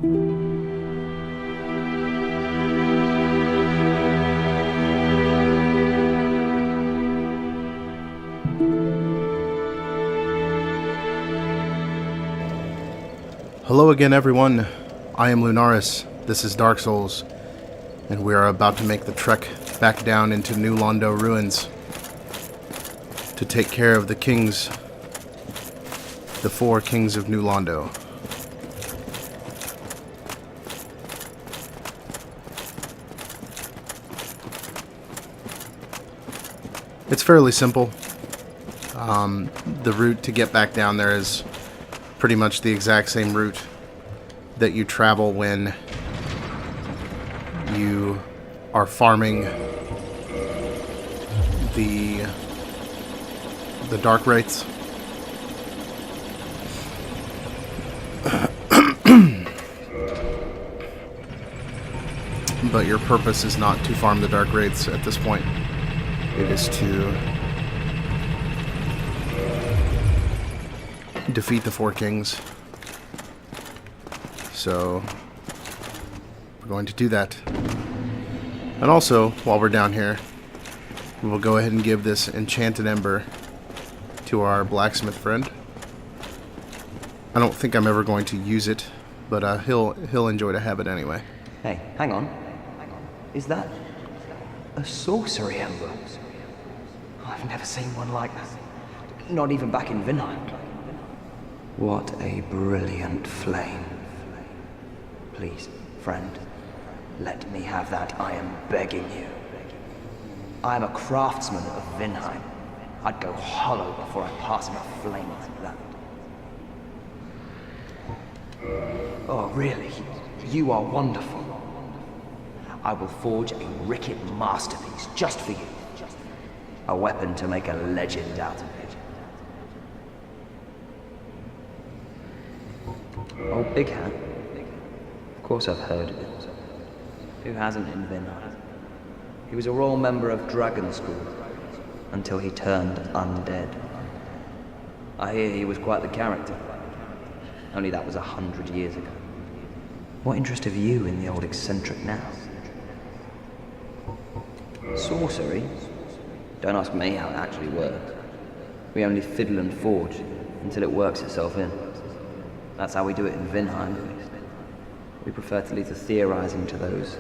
Hello again, everyone. I am Lunaris. This is Dark Souls, and we are about to make the trek back down into New Londo ruins to take care of the kings, the 4 kings of New Londo. It's fairly simple. The route to get back down there is pretty much the exact same route that you travel when you are farming the dark wraiths. But your purpose is not to farm the dark wraiths at this point. It is to defeat the 4 kings. So we're going to do that. And also, while we're down here, we will go ahead and give this enchanted ember to our blacksmith friend. I don't think I'm ever going to use it, but he'll enjoy to have it anyway. Hey, hang on. Is that a sorcery ember? I've never seen one like that. Not even back in Vinheim. What a brilliant flame. Please, friend, let me have that, I am begging you. I am a craftsman of Vinheim. I'd go hollow before I pass in a flame like that. Oh, really? You are wonderful. I will forge a ricket masterpiece just for you. A weapon to make a legend out of it. Oh, Big Hat. Of course I've heard of it. Who hasn't in Vinheim? He was a royal member of Dragon School until he turned undead. I hear he was quite the character. Only that was 100 years ago. What interest have you in the old eccentric now? Sorcery? Don't ask me how it actually works. We only fiddle and forge until it works itself in. That's how we do it in Vinheim, at least. We prefer to leave the theorizing to those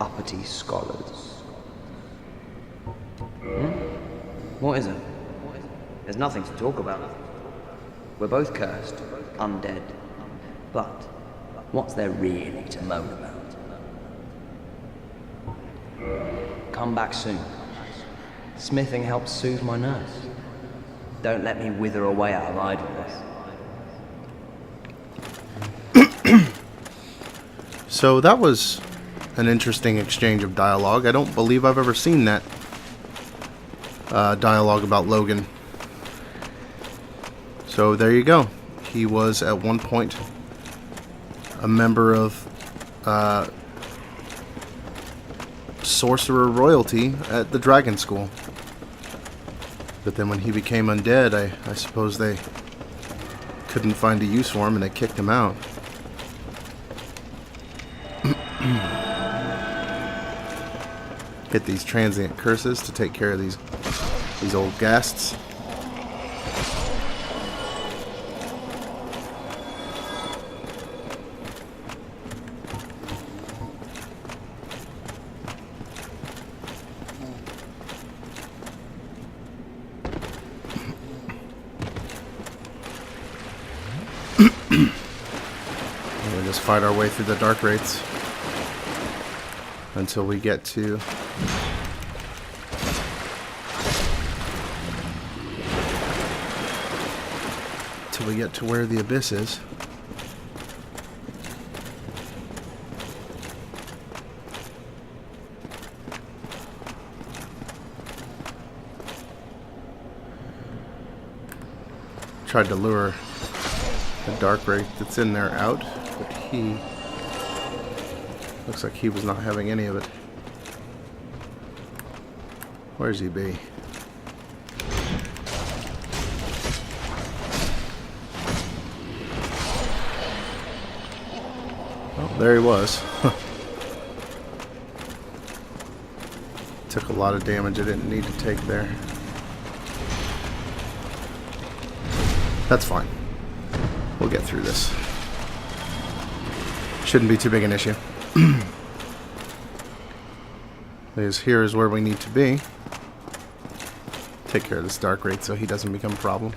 uppity scholars. What is it? There's nothing to talk about. We're both cursed, undead. But what's there really to moan about? Come back soon. Smithing helps soothe my nerves. Don't let me wither away out of idleness. So that was an interesting exchange of dialogue. I don't believe I've ever seen that dialogue about Logan. So there you go. He was at one point a member of sorcerer royalty at the Dragon School. But then when he became undead, I suppose they couldn't find a use for him and they kicked him out. Hit these transient curses to take care of these old ghasts. We'll just fight our way through the dark wraiths until we get to where the abyss is. Tried to lure the dark wraith that's in there out, but he looks like he was not having any of it. Where's he be? Oh, there he was. Took a lot of damage I didn't need to take there. That's fine. We'll get through this. Shouldn't be too big an issue. Because here is where we need to be. Take care of this dark wraith so he doesn't become a problem.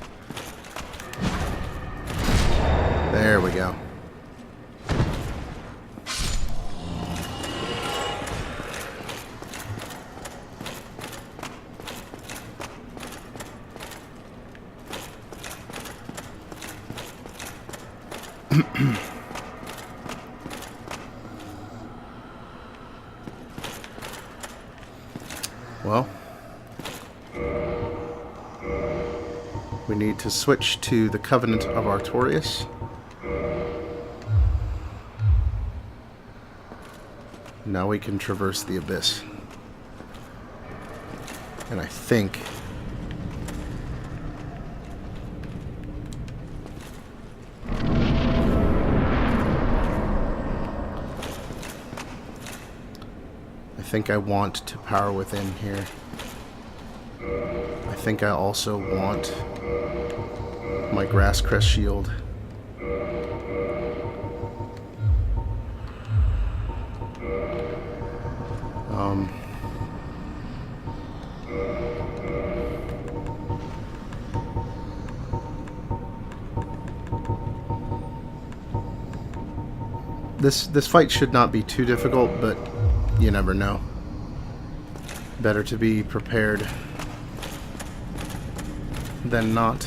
There we go. Well, we need to switch to the Covenant of Artorias. Now we can traverse the abyss. And I think I want to power within here. I think I also want my grass crest shield. This fight should not be too difficult, but you never know. Better to be prepared than not.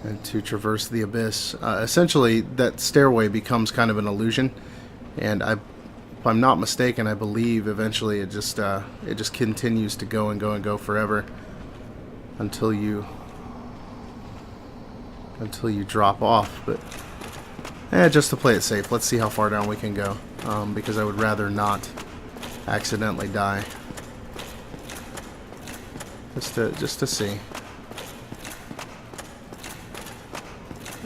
And to traverse the abyss. Essentially, that stairway becomes kind of an illusion, and if I'm not mistaken, I believe eventually it just continues to go and go and go forever until you drop off. But just to play it safe, let's see how far down we can go, because I would rather not accidentally die. Just to see.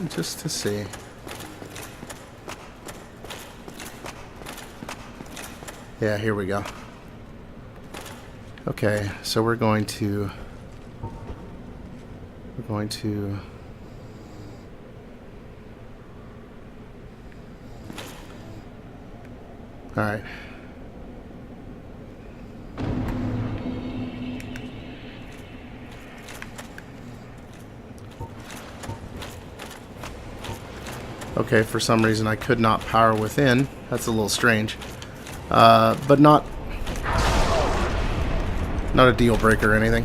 Just to see. Yeah, here we go. Okay, so we're going to all right. Okay, for some reason I could not power within. That's a little strange. But not a deal breaker or anything.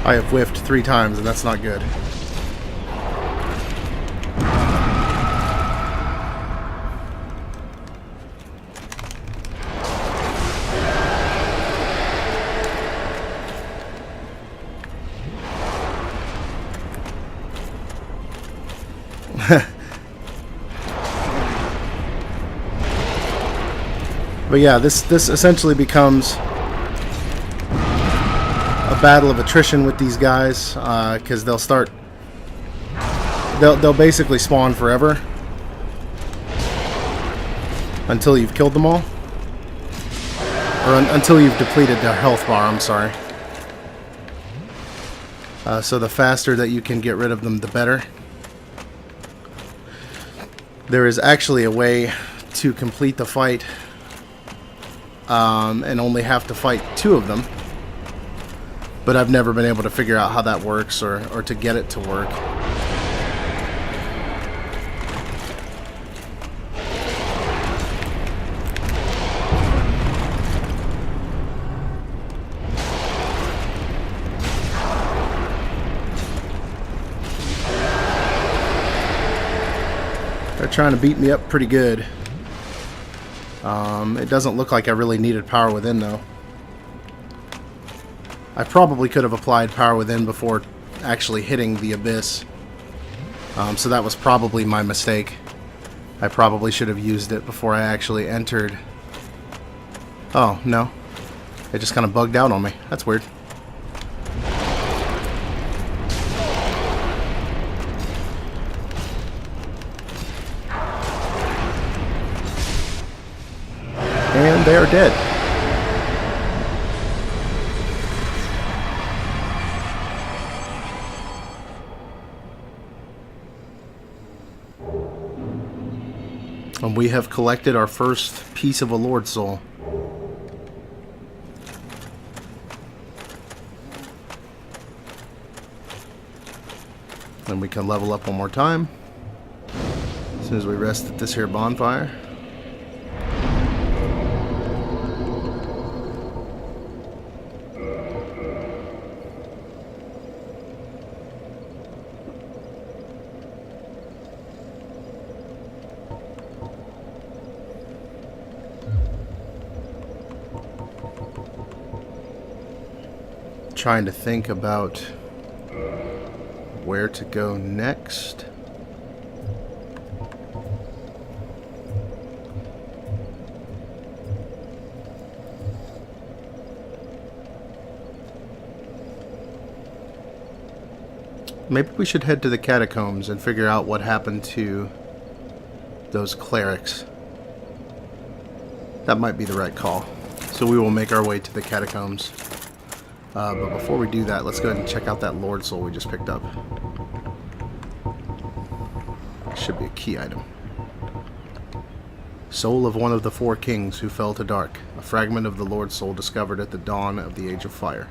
I have whiffed 3 times, and that's not good. But yeah, this essentially becomes a battle of attrition with these guys, because they'll basically spawn forever until you've killed them all, or until you've depleted their health bar. I'm sorry. So the faster that you can get rid of them, the better. There is actually a way to complete the fight and only have to fight 2 of them. But I've never been able to figure out how that works, or to get it to work. They're trying to beat me up pretty good. It doesn't look like I really needed power within, though. I probably could have applied power within before actually hitting the abyss. So that was probably my mistake. I probably should have used it before I actually entered Oh, no. It just kind of bugged out on me. That's weird. And they are dead. And we have collected our first piece of a Lord Soul. Then we can level up one more time. As soon as we rest at this here bonfire. Trying to think about where to go next. Maybe we should head to the Catacombs and figure out what happened to those clerics. That might be the right call. So we will make our way to the Catacombs. But before we do that, let's go ahead and check out that Lord Soul we just picked up. Should be a key item. Soul of one of the 4 kings who fell to dark. A fragment of the Lord Soul discovered at the dawn of the Age of Fire.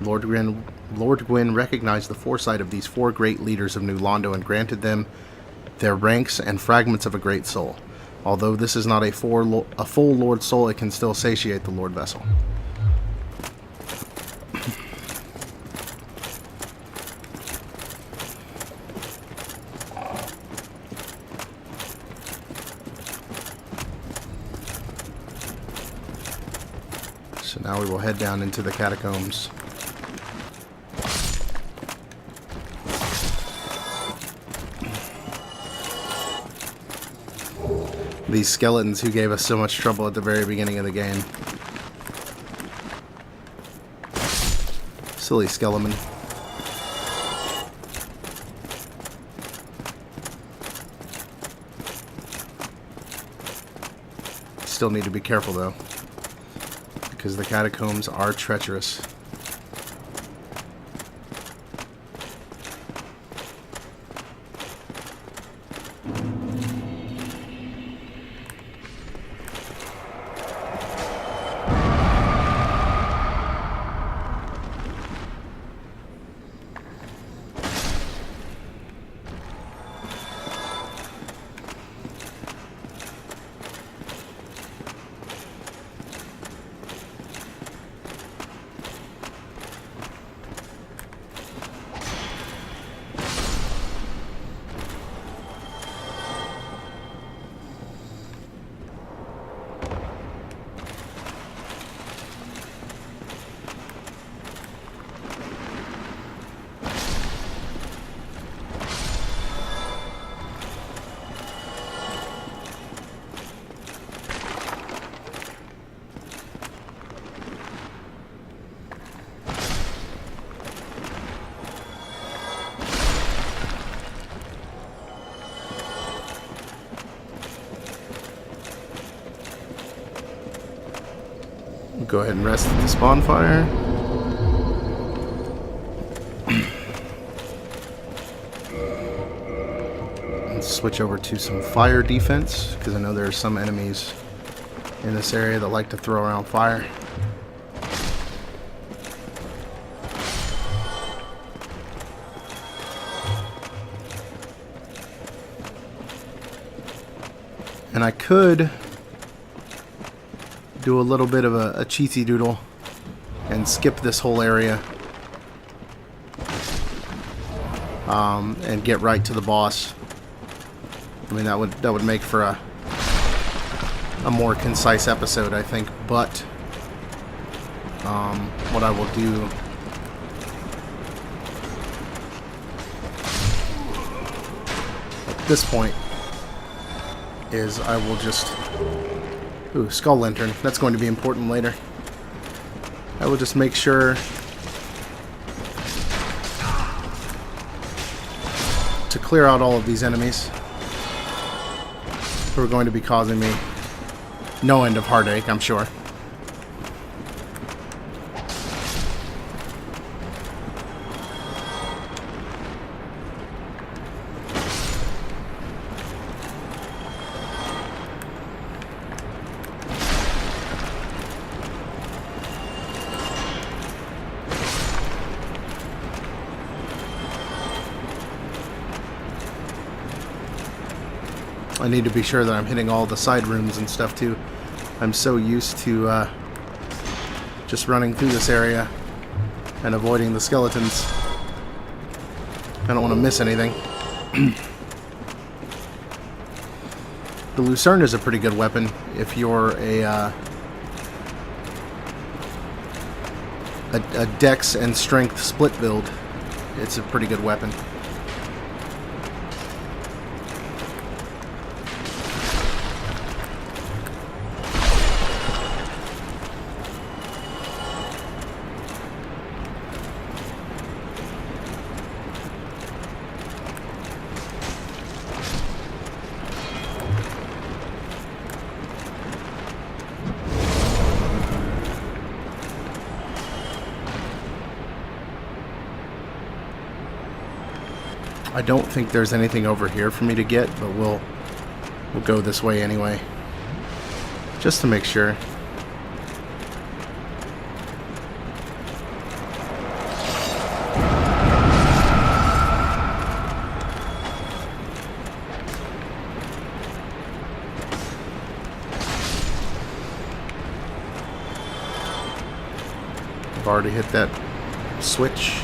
Lord Gwyn recognized the foresight of these 4 great leaders of New Londo and granted them their ranks and fragments of a great soul. Although this is not a full Lord Soul, it can still satiate the Lord Vessel. So now we will head down into the Catacombs. These skeletons who gave us so much trouble at the very beginning of the game. Silly skeleton. Still need to be careful though, because the catacombs are treacherous. We'll go ahead and rest at this bonfire. And switch over to some fire defense, because I know there are some enemies in this area that like to throw around fire. And I could do a little bit of a cheatsy doodle and skip this whole area and get right to the boss. I mean, that would make for a more concise episode, I think. But what I will do at this point is I will just Ooh, skull lantern. That's going to be important later. I will just make sure to clear out all of these enemies who are going to be causing me no end of heartache, I'm sure. I need to be sure that I'm hitting all the side rooms and stuff too. I'm so used to just running through this area and avoiding the skeletons. I don't want to miss anything. The Lucerne is a pretty good weapon if you're a dex and strength split build. It's a pretty good weapon. I don't think there's anything over here for me to get, but we'll go this way anyway, just to make sure. I've already hit that switch.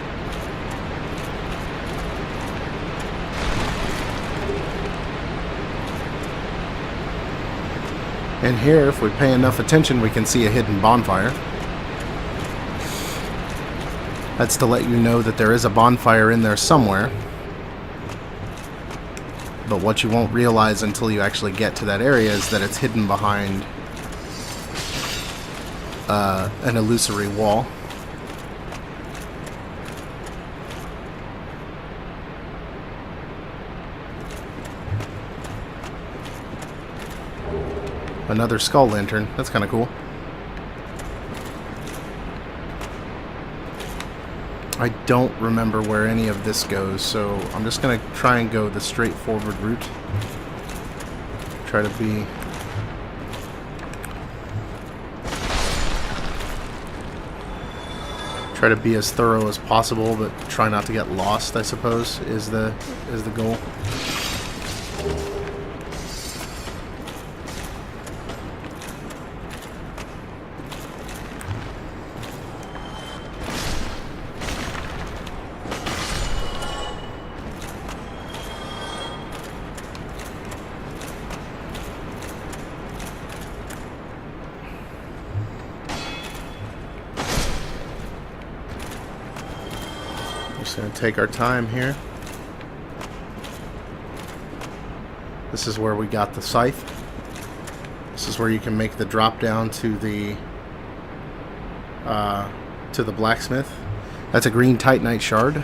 And here, if we pay enough attention, we can see a hidden bonfire. That's to let you know that there is a bonfire in there somewhere. But what you won't realize until you actually get to that area is that it's hidden behind an illusory wall. Another skull lantern. That's kind of cool. I don't remember where any of this goes, so I'm just going to try and go the straightforward route. Try to be as thorough as possible, but try not to get lost, I suppose, is the goal. Just going to take our time here. This is where we got the scythe. This is where you can make the drop down to the blacksmith. That's a green titanite shard.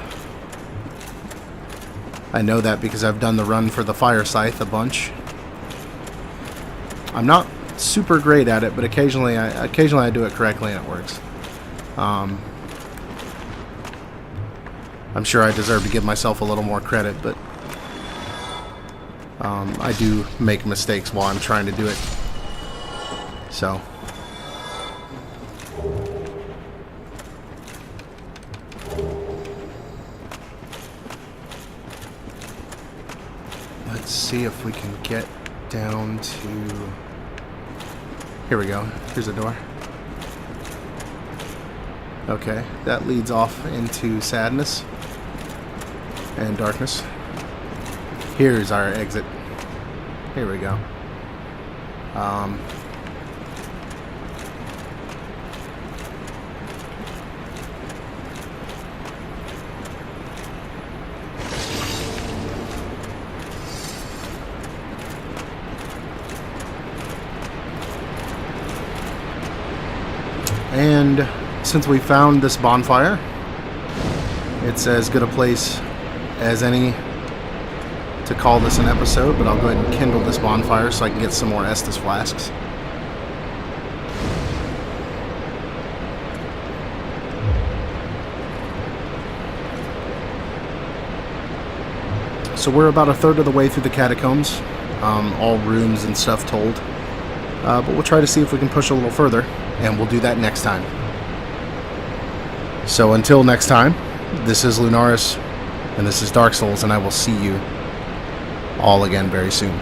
I know that because I've done the run for the fire scythe a bunch. I'm not super great at it, but occasionally I do it correctly and it works. I'm sure I deserve to give myself a little more credit, but I do make mistakes while I'm trying to do it. So let's see if we can get down to... Here we go. Here's a door. Okay, that leads off into sadness and darkness. Here's our exit. Here we go. And since we found this bonfire, it's as good a place as any to call this an episode, but I'll go ahead and kindle this bonfire so I can get some more Estus flasks. So we're about a third of the way through the catacombs, all rooms and stuff told. But we'll try to see if we can push a little further, and we'll do that next time. So until next time, this is Lunaris, and this is Dark Souls, and I will see you all again very soon.